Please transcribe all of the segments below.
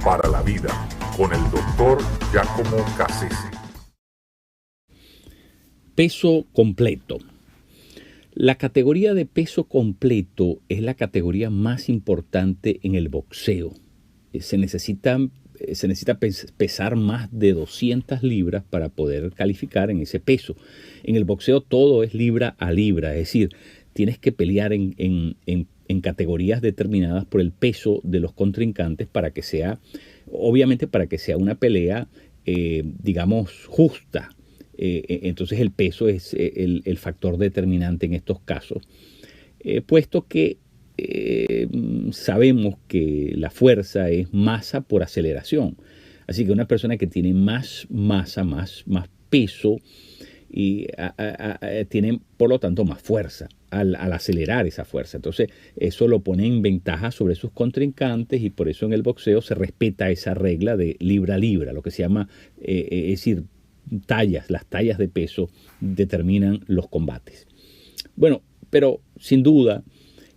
Para la vida, con el doctor Giacomo Cassese. Peso completo. La categoría de peso completo es la categoría más importante en el boxeo. Se necesita pesar más de 200 libras para poder calificar en ese peso. En el boxeo todo es libra a libra, es decir, tienes que pelear en categorías determinadas por el peso de los contrincantes para que sea, obviamente para que sea una pelea, digamos, justa. Entonces el peso es el factor determinante en estos casos, puesto que sabemos que la fuerza es masa por aceleración. Así que una persona que tiene más masa, más peso, y tiene por lo tanto más fuerza al acelerar esa fuerza. Entonces eso lo pone en ventaja sobre sus contrincantes y por eso en el boxeo se respeta esa regla de libra a libra, lo que se llama, es decir, las tallas de peso determinan los combates. Bueno, pero sin duda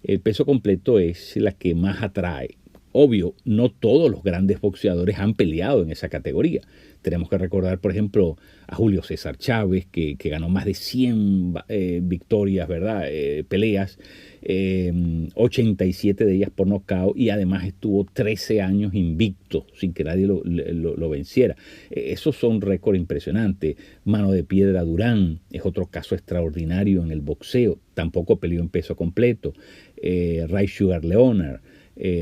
el peso completo es la que más atrae. Obvio, no todos los grandes boxeadores han peleado en esa categoría. Tenemos que recordar, por ejemplo, a Julio César Chávez, que ganó más de 100 victorias, ¿verdad? Peleas, 87 de ellas por nocaut, y además estuvo 13 años invicto sin que nadie lo venciera. Esos son récords impresionantes. Mano de Piedra Durán es otro caso extraordinario en el boxeo. Tampoco peleó en peso completo. Ray Sugar Leonard,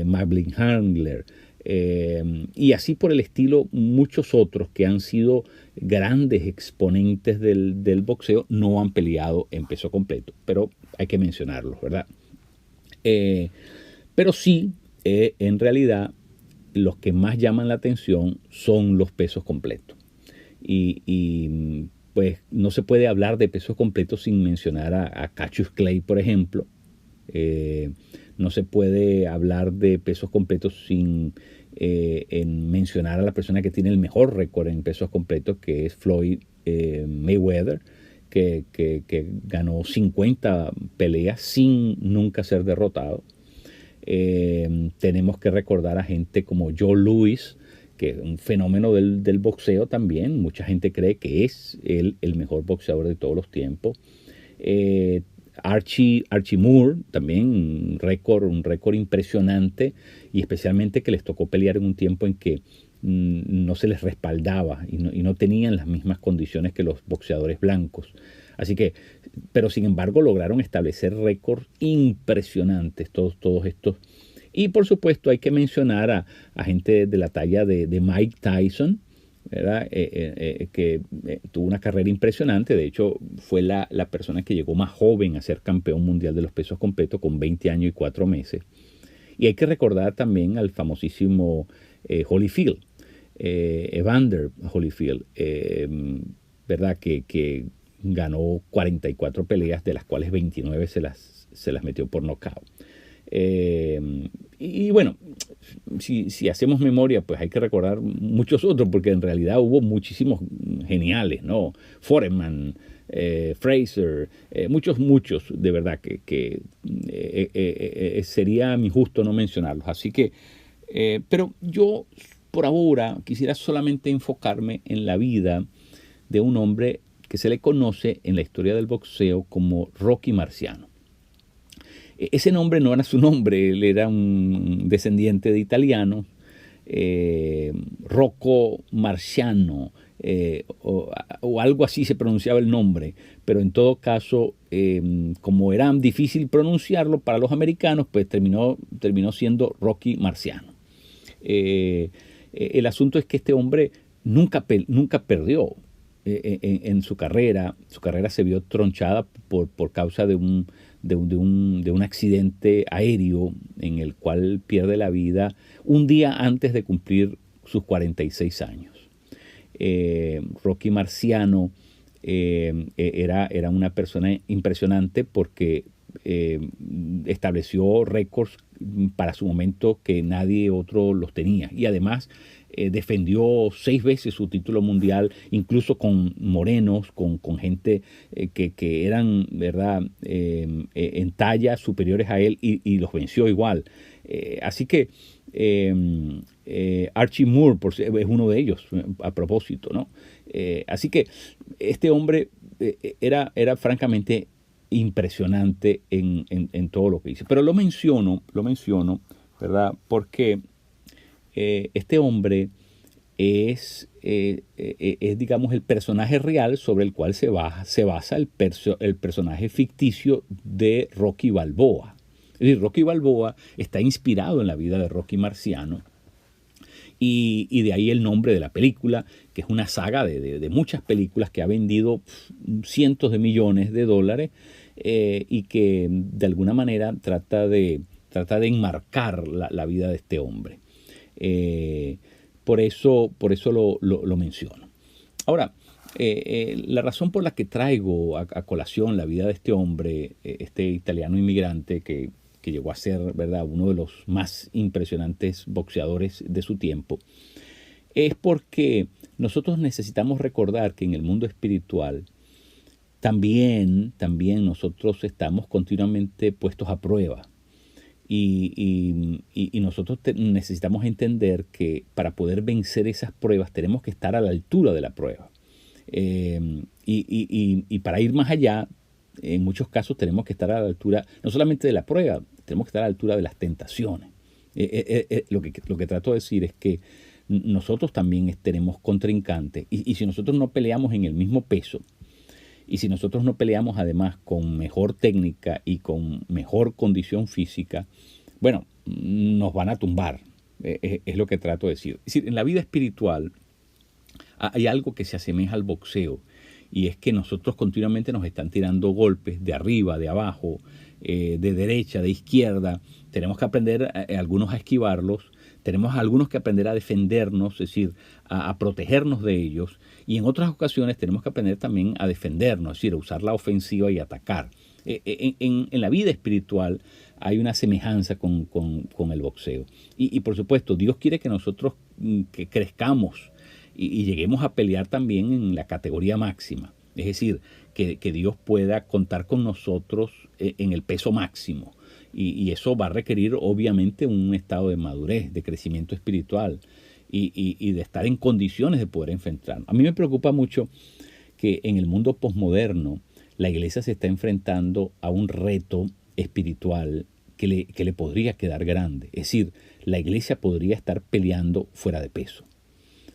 Maglin Handler, y así por el estilo, muchos otros que han sido grandes exponentes del boxeo no han peleado en peso completo, pero hay que mencionarlos, ¿verdad? Pero sí, en realidad, los que más llaman la atención son los pesos completos. Y pues no se puede hablar de pesos completos sin mencionar a Cassius Clay, por ejemplo. No se puede hablar de pesos completos sin en mencionar a la persona que tiene el mejor récord en pesos completos, que es Floyd Mayweather, que ganó 50 peleas sin nunca ser derrotado. Tenemos que recordar a gente como Joe Louis, que es un fenómeno del boxeo también. Mucha gente cree que es el mejor boxeador de todos los tiempos. Archie Moore, también un récord impresionante, y especialmente que les tocó pelear en un tiempo en que no se les respaldaba y no tenían las mismas condiciones que los boxeadores blancos. Así que, pero sin embargo lograron establecer récords impresionantes todos estos. Y por supuesto hay que mencionar a gente de la talla de Mike Tyson, ¿verdad? Que tuvo una carrera impresionante. De hecho fue la persona que llegó más joven a ser campeón mundial de los pesos completos con 20 años y 4 meses. Y hay que recordar también al famosísimo Holyfield, Evander Holyfield, ¿verdad? Que ganó 44 peleas, de las cuales 29 se las metió por nocaut. Y bueno, si hacemos memoria, pues hay que recordar muchos otros, porque en realidad hubo muchísimos geniales, ¿no? Foreman, Fraser, muchos, de verdad, que sería mi justo no mencionarlos. Así que, pero yo por ahora quisiera solamente enfocarme en la vida de un hombre que se le conoce en la historia del boxeo como Rocky Marciano. Ese nombre no era su nombre, él era un descendiente de italianos, Rocco Marciano, o algo así se pronunciaba el nombre, pero en todo caso, como era difícil pronunciarlo para los americanos, pues terminó siendo Rocky Marciano. El asunto es que este hombre nunca perdió en su carrera. Su carrera se vio tronchada por causa de un accidente aéreo en el cual pierde la vida un día antes de cumplir sus 46 años. Rocky Marciano era una persona impresionante porque estableció récords para su momento que nadie otro los tenía, y además defendió 6 veces su título mundial, incluso con morenos, con gente que eran, ¿verdad?, en tallas superiores a él, y los venció igual. Así que Archie Moore es uno de ellos, a propósito, ¿no? Así que este hombre era francamente impresionante en todo lo que hizo. Pero lo menciono, ¿verdad? Porque este hombre es, digamos, el personaje real sobre el cual se basa el personaje ficticio de Rocky Balboa. Es decir, Rocky Balboa está inspirado en la vida de Rocky Marciano, y de ahí el nombre de la película, que es una saga de muchas películas que ha vendido cientos de millones de dólares, y que de alguna manera trata de enmarcar la vida de este hombre. Por eso lo menciono. Ahora, la razón por la que traigo a colación la vida de este hombre, este italiano inmigrante que llegó a ser, ¿verdad?, uno de los más impresionantes boxeadores de su tiempo, es porque nosotros necesitamos recordar que en el mundo espiritual también nosotros estamos continuamente puestos a prueba. Y nosotros necesitamos entender que para poder vencer esas pruebas tenemos que estar a la altura de la prueba. Y para ir más allá, en muchos casos tenemos que estar a la altura no solamente de la prueba, tenemos que estar a la altura de las tentaciones. Lo que trato de decir es que nosotros también tenemos contrincantes, y si nosotros no peleamos en el mismo peso, y si nosotros no peleamos además con mejor técnica y con mejor condición física, bueno, nos van a tumbar. Es lo que trato de decir. Es decir, en la vida espiritual hay algo que se asemeja al boxeo, y es que nosotros continuamente nos están tirando golpes de arriba, de abajo, de derecha, de izquierda. Tenemos que aprender algunos a esquivarlos, tenemos algunos que aprender a defendernos, es decir, a protegernos de ellos, y en otras ocasiones tenemos que aprender también a defendernos, es decir, a usar la ofensiva y atacar. En la vida espiritual hay una semejanza con el boxeo. Y por supuesto, Dios quiere que nosotros que crezcamos y lleguemos a pelear también en la categoría máxima. Es decir, que Dios pueda contar con nosotros en el peso máximo. Y eso va a requerir obviamente un estado de madurez, de crecimiento espiritual y de estar en condiciones de poder enfrentarnos. A mí me preocupa mucho que en el mundo posmoderno la iglesia se está enfrentando a un reto espiritual que le podría quedar grande. Es decir, la iglesia podría estar peleando fuera de peso,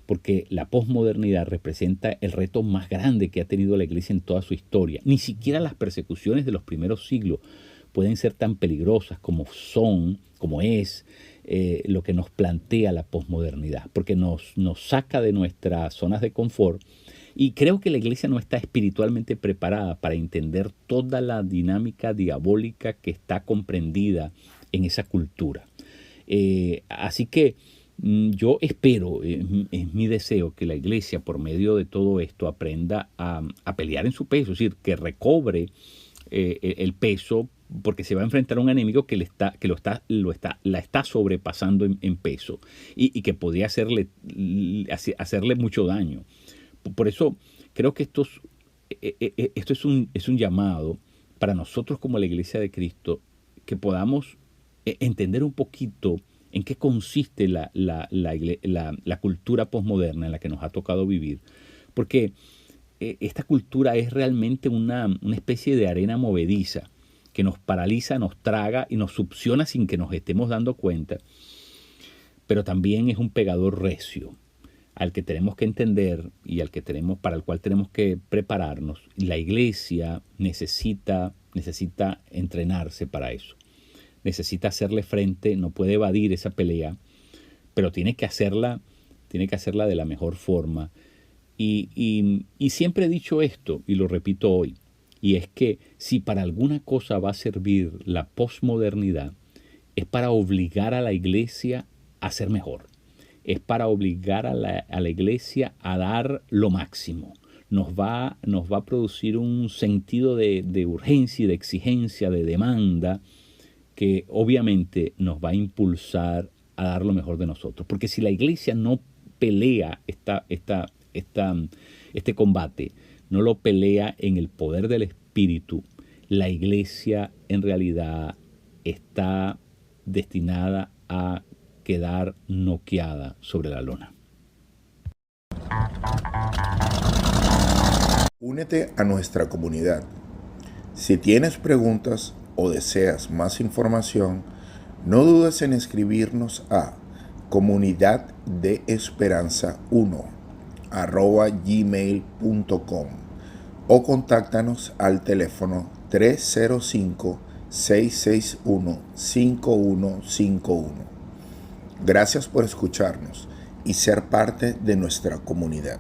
porque la posmodernidad representa el reto más grande que ha tenido la iglesia en toda su historia. Ni siquiera las persecuciones de los primeros siglos pueden ser tan peligrosas como es lo que nos plantea la posmodernidad, porque nos saca de nuestras zonas de confort, y creo que la iglesia no está espiritualmente preparada para entender toda la dinámica diabólica que está comprendida en esa cultura. Así que yo espero, es mi deseo, que la iglesia por medio de todo esto aprenda a pelear en su peso, es decir, que recobre el peso, porque se va a enfrentar a un enemigo que la está sobrepasando en peso, y que podría hacerle mucho daño. Por eso creo que esto es un llamado para nosotros como la Iglesia de Cristo, que podamos entender un poquito en qué consiste la cultura posmoderna en la que nos ha tocado vivir, porque esta cultura es realmente una especie de arena movediza que nos paraliza, nos traga y nos succiona sin que nos estemos dando cuenta, pero también es un pegador recio al que tenemos que entender y para el cual tenemos que prepararnos. La iglesia necesita entrenarse para eso. Necesita hacerle frente, no puede evadir esa pelea, pero tiene que hacerla de la mejor forma. Y siempre he dicho esto, y lo repito hoy, y es que si para alguna cosa va a servir la posmodernidad, es para obligar a la iglesia a ser mejor. Es para obligar a la iglesia a dar lo máximo. Nos va a producir un sentido de urgencia y de exigencia, de demanda, que obviamente nos va a impulsar a dar lo mejor de nosotros. Porque si la iglesia no pelea este combate, no lo pelea en el poder del Espíritu, la iglesia en realidad está destinada a quedar noqueada sobre la lona. Únete a nuestra comunidad. Si tienes preguntas o deseas más información, no dudes en escribirnos a comunidaddeesperanza1@gmail.com o contáctanos al teléfono 305-661-5151. Gracias por escucharnos y ser parte de nuestra comunidad.